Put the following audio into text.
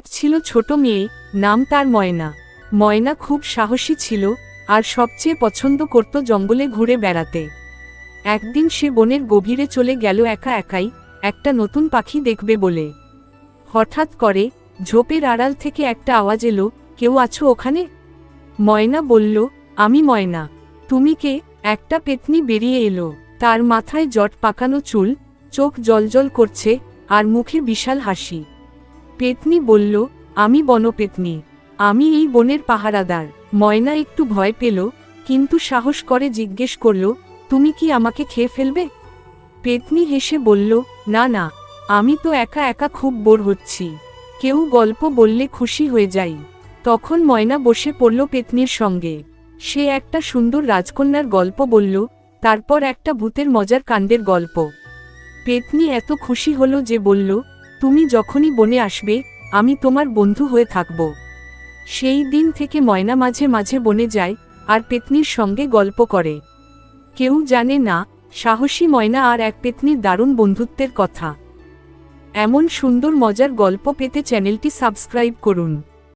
এক ছিল ছোট মেয়ে, নাম তার ময়না। ময়না খুব সাহসী ছিল আর সবচেয়ে পছন্দ করত জঙ্গলে ঘুরে বেড়াতে। একদিন সে বনের গভীরে চলে গেল একা একাই, একটা নতুন পাখি দেখবে বলে। হঠাৎ করে ঝোপের আড়াল থেকে একটা আওয়াজ এলো, কেউ আছো ওখানে? ময়না বলল, আমি ময়না। তুমি কে? একটা পেত্নী বেরিয়ে এলো। তার মাথায় জট পাকানো চুল, চোখ জ্বলজ্বল করছে আর মুখে বিশাল হাসি। পেত্নী বলল, আমি বনপেত্নী। আমি এই বনের পাহারাদার। ময়না একটু ভয় পেল, কিন্তু সাহস করে জিজ্ঞেস করল, তুমি কি আমাকে খেয়ে ফেলবে? পেত্নী হেসে বলল, না না, আমি তো একা একা খুব বোর হচ্ছি, কেউ গল্প বললে খুশি হয়ে যাই। তখন ময়না বসে পড়ল পেত্নীর সঙ্গে। সে একটা সুন্দর রাজকন্যার গল্প বলল, তারপর একটা ভূতের মজার কাণ্ডের গল্প। পেত্নী এত খুশি হলো যে বলল, তুমি যখনই বনে আসবে আমি তোমার বন্ধু হয়ে থাকব। সেই দিন থেকে ময়না মাঝে মাঝে বনে যায় আর পেত্নীর সঙ্গে গল্প করে। কেউ জানে না সাহসী ময়না আর এক পেত্নীর দারুণ বন্ধুত্বের কথা। এমন সুন্দর মজার গল্প পেতে চ্যানেলটি সাবস্ক্রাইব করুন।